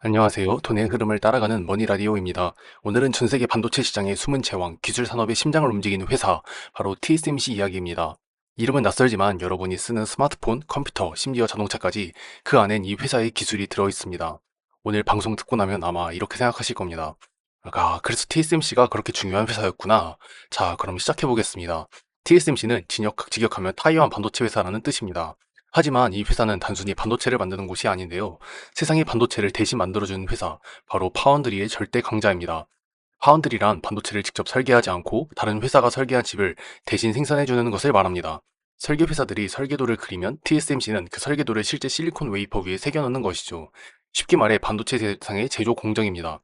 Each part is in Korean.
안녕하세요. 돈의 흐름을 따라가는 머니라디오입니다. 오늘은 전 세계 반도체 시장의 숨은 제왕, 기술 산업의 심장을 움직이는 회사, 바로 TSMC 이야기입니다. 이름은 낯설지만 여러분이 쓰는 스마트폰, 컴퓨터, 심지어 자동차까지 그 안엔 이 회사의 기술이 들어 있습니다. 오늘 방송 듣고 나면 아마 이렇게 생각하실 겁니다. 아, 그래서 TSMC가 그렇게 중요한 회사였구나. 자, 그럼 시작해 보겠습니다. TSMC는 직역하면 타이완 반도체 회사라는 뜻입니다. 하지만 이 회사는 단순히 반도체를 만드는 곳이 아닌데요. 세상의 반도체를 대신 만들어주는 회사, 바로 파운드리의 절대 강자입니다. 파운드리란 반도체를 직접 설계하지 않고 다른 회사가 설계한 칩을 대신 생산해주는 것을 말합니다. 설계 회사들이 설계도를 그리면 TSMC는 그 설계도를 실제 실리콘 웨이퍼 위에 새겨넣는 것이죠. 쉽게 말해 반도체 세상의 제조 공정입니다.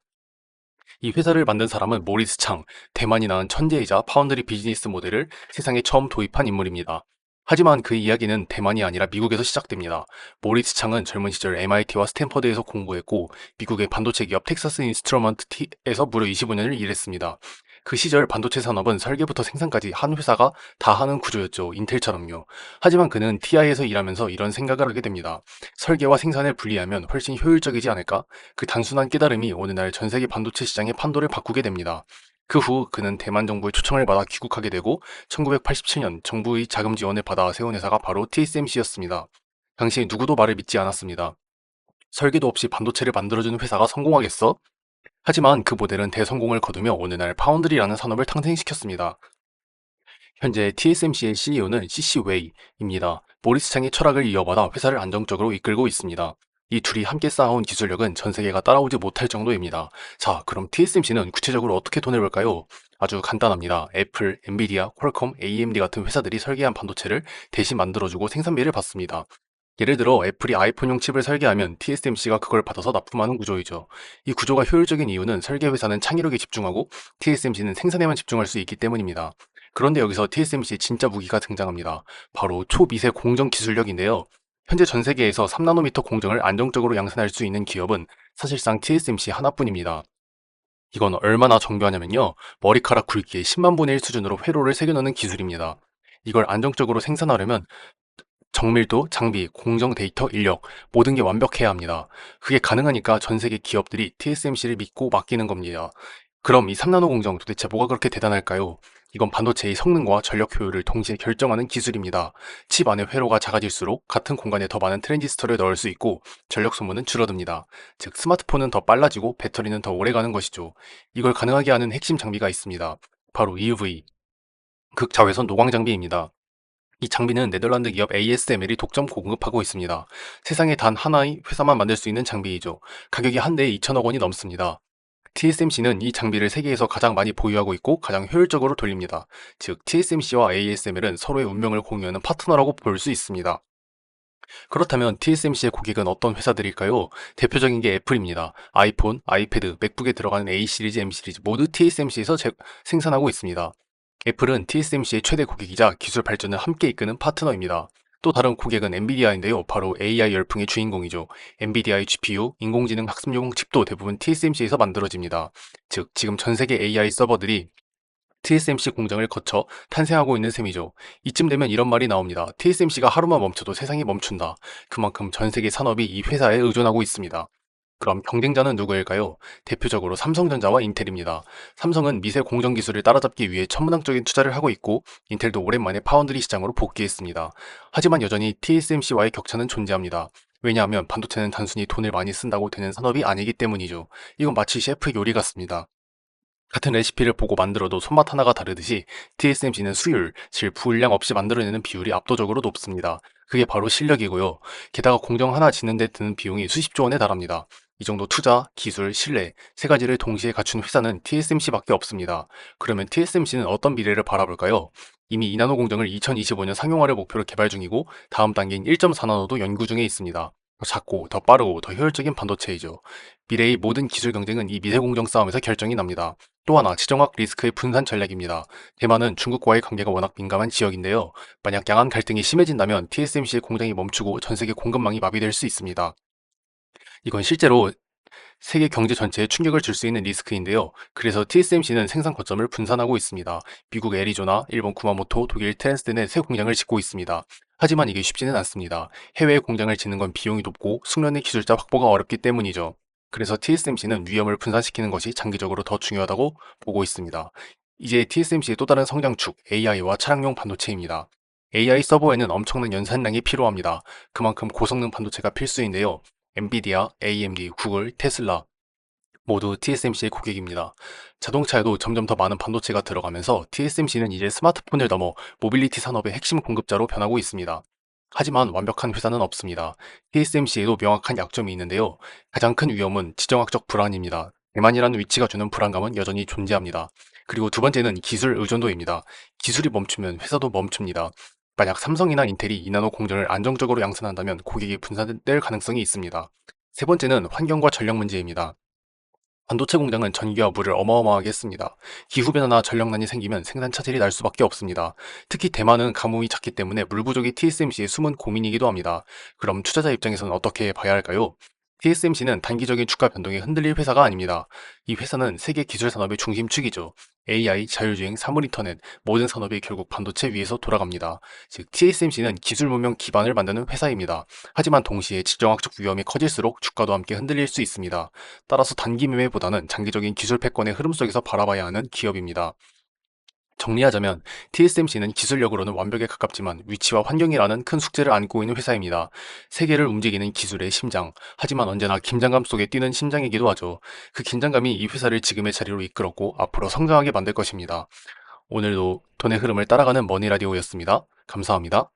이 회사를 만든 사람은 모리스 창, 대만이 낳은 천재이자 파운드리 비즈니스 모델을 세상에 처음 도입한 인물입니다. 하지만 그 이야기는 대만이 아니라 미국에서 시작됩니다. 모리스 창은 젊은 시절 MIT와 스탠퍼드에서 공부했고 미국의 반도체 기업 텍사스 인스트루먼트에서 무려 25년을 일했습니다. 그 시절 반도체 산업은 설계부터 생산까지 한 회사가 다 하는 구조였죠. 인텔처럼요. 하지만 그는 TI에서 일하면서 이런 생각을 하게 됩니다. 설계와 생산을 분리하면 훨씬 효율적이지 않을까? 그 단순한 깨달음이 오늘날 전 세계 반도체 시장의 판도를 바꾸게 됩니다. 그 후 그는 대만 정부의 초청을 받아 귀국하게 되고 1987년 정부의 자금 지원을 받아 세운 회사가 바로 TSMC였습니다. 당시 누구도 말을 믿지 않았습니다. 설계도 없이 반도체를 만들어주는 회사가 성공하겠어? 하지만 그 모델은 대성공을 거두며 오늘날 파운드리라는 산업을 탄생시켰습니다. 현재 TSMC의 CEO는 CC 웨이입니다. 모리스 창의 철학을 이어받아 회사를 안정적으로 이끌고 있습니다. 이 둘이 함께 쌓아온 기술력은 전 세계가 따라오지 못할 정도입니다. 자, 그럼 TSMC는 구체적으로 어떻게 돈을 벌까요? 아주 간단합니다. 애플, 엔비디아, 퀄컴, AMD 같은 회사들이 설계한 반도체를 대신 만들어주고 생산비를 받습니다. 예를 들어 애플이 아이폰용 칩을 설계하면 TSMC가 그걸 받아서 납품하는 구조이죠. 이 구조가 효율적인 이유는 설계 회사는 창의력에 집중하고 TSMC는 생산에만 집중할 수 있기 때문입니다. 그런데 여기서 TSMC의 진짜 무기가 등장합니다. 바로 초미세 공정 기술력인데요. 현재 전 세계에서 3나노미터 공정을 안정적으로 양산할 수 있는 기업은 사실상 TSMC 하나뿐입니다. 이건 얼마나 정교하냐면요. 머리카락 굵기의 10만 분의 1 수준으로 회로를 새겨넣는 기술입니다. 이걸 안정적으로 생산하려면 정밀도, 장비, 공정 데이터, 인력 모든 게 완벽해야 합니다. 그게 가능하니까 전 세계 기업들이 TSMC를 믿고 맡기는 겁니다. 그럼 이 3나노 공정 도대체 뭐가 그렇게 대단할까요? 이건 반도체의 성능과 전력 효율을 동시에 결정하는 기술입니다. 칩 안의 회로가 작아질수록 같은 공간에 더 많은 트랜지스터를 넣을 수 있고 전력 소모는 줄어듭니다. 즉 스마트폰은 더 빨라지고 배터리는 더 오래 가는 것이죠. 이걸 가능하게 하는 핵심 장비가 있습니다. 바로 EUV, 극자외선 노광 장비입니다. 이 장비는 네덜란드 기업 ASML이 독점 공급하고 있습니다. 세상에 단 하나의 회사만 만들 수 있는 장비이죠. 가격이 한 대에 2천억 원이 넘습니다. TSMC는 이 장비를 세계에서 가장 많이 보유하고 있고 가장 효율적으로 돌립니다. 즉, TSMC와 ASML은 서로의 운명을 공유하는 파트너라고 볼 수 있습니다. 그렇다면 TSMC의 고객은 어떤 회사들일까요? 대표적인 게 애플입니다. 아이폰, 아이패드, 맥북에 들어가는 A 시리즈, M 시리즈 모두 TSMC에서 생산하고 있습니다. 애플은 TSMC의 최대 고객이자 기술 발전을 함께 이끄는 파트너입니다. 또 다른 고객은 엔비디아인데요. 바로 AI 열풍의 주인공이죠. 엔비디아의 GPU, 인공지능 학습용 칩도 대부분 TSMC에서 만들어집니다. 즉, 지금 전 세계 AI 서버들이 TSMC 공장을 거쳐 탄생하고 있는 셈이죠. 이쯤 되면 이런 말이 나옵니다. TSMC가 하루만 멈춰도 세상이 멈춘다. 그만큼 전 세계 산업이 이 회사에 의존하고 있습니다. 그럼 경쟁자는 누구일까요? 대표적으로 삼성전자와 인텔입니다. 삼성은 미세 공정 기술을 따라잡기 위해 천문학적인 투자를 하고 있고 인텔도 오랜만에 파운드리 시장으로 복귀했습니다. 하지만 여전히 TSMC와의 격차는 존재합니다. 왜냐하면 반도체는 단순히 돈을 많이 쓴다고 되는 산업이 아니기 때문이죠. 이건 마치 셰프 요리 같습니다. 같은 레시피를 보고 만들어도 손맛 하나가 다르듯이 TSMC는 수율, 즉 분량 없이 만들어내는 비율이 압도적으로 높습니다. 그게 바로 실력이고요. 게다가 공정 하나 짓는 데 드는 비용이 수십조 원에 달합니다. 이 정도 투자, 기술, 신뢰 세 가지를 동시에 갖춘 회사는 TSMC밖에 없습니다. 그러면 TSMC는 어떤 미래를 바라볼까요? 이미 2나노 공정을 2025년 상용화를 목표로 개발 중이고 다음 단계인 1.4나노도 연구 중에 있습니다. 더 작고, 더 빠르고, 더 효율적인 반도체이죠. 미래의 모든 기술 경쟁은 이 미세 공정 싸움에서 결정이 납니다. 또 하나, 지정학 리스크의 분산 전략입니다. 대만은 중국과의 관계가 워낙 민감한 지역인데요. 만약 양안 갈등이 심해진다면 TSMC의 공장이 멈추고 전 세계 공급망이 마비될 수 있습니다. 이건 실제로 세계 경제 전체에 충격을 줄 수 있는 리스크인데요. 그래서 TSMC는 생산 거점을 분산하고 있습니다. 미국 애리조나, 일본 구마모토, 독일 트랜스덴에 새 공장을 짓고 있습니다. 하지만 이게 쉽지는 않습니다. 해외에 공장을 짓는 건 비용이 높고 숙련의 기술자 확보가 어렵기 때문이죠. 그래서 TSMC는 위험을 분산시키는 것이 장기적으로 더 중요하다고 보고 있습니다. 이제 TSMC의 또 다른 성장축, AI와 차량용 반도체입니다. AI 서버에는 엄청난 연산량이 필요합니다. 그만큼 고성능 반도체가 필수인데요. 엔비디아, AMD, 구글, 테슬라 모두 TSMC의 고객입니다. 자동차에도 점점 더 많은 반도체가 들어가면서 TSMC는 이제 스마트폰을 넘어 모빌리티 산업의 핵심 공급자로 변하고 있습니다. 하지만 완벽한 회사는 없습니다. TSMC에도 명확한 약점이 있는데요. 가장 큰 위험은 지정학적 불안입니다. 대만이라는 위치가 주는 불안감은 여전히 존재합니다. 그리고 두 번째는 기술 의존도입니다. 기술이 멈추면 회사도 멈춥니다. 만약 삼성이나 인텔이 이나노 공정을 안정적으로 양산한다면 고객이 분산될 가능성이 있습니다. 세 번째는 환경과 전력 문제입니다. 반도체 공장은 전기와 물을 어마어마하게 씁니다. 기후변화나 전력난이 생기면 생산 차질이 날 수밖에 없습니다. 특히 대만은 가뭄이 잦기 때문에 물 부족이 TSMC의 숨은 고민이기도 합니다. 그럼 투자자 입장에서는 어떻게 봐야 할까요? TSMC는 단기적인 주가 변동에 흔들릴 회사가 아닙니다. 이 회사는 세계 기술 산업의 중심축이죠. AI, 자율주행, 사물인터넷, 모든 산업이 결국 반도체 위에서 돌아갑니다. 즉, TSMC는 기술 문명 기반을 만드는 회사입니다. 하지만 동시에 지정학적 위험이 커질수록 주가도 함께 흔들릴 수 있습니다. 따라서 단기 매매보다는 장기적인 기술 패권의 흐름 속에서 바라봐야 하는 기업입니다. 정리하자면 TSMC는 기술력으로는 완벽에 가깝지만 위치와 환경이라는 큰 숙제를 안고 있는 회사입니다. 세계를 움직이는 기술의 심장, 하지만 언제나 긴장감 속에 뛰는 심장이기도 하죠. 그 긴장감이 이 회사를 지금의 자리로 이끌었고 앞으로 성장하게 만들 것입니다. 오늘도 돈의 흐름을 따라가는 머니라디오였습니다. 감사합니다.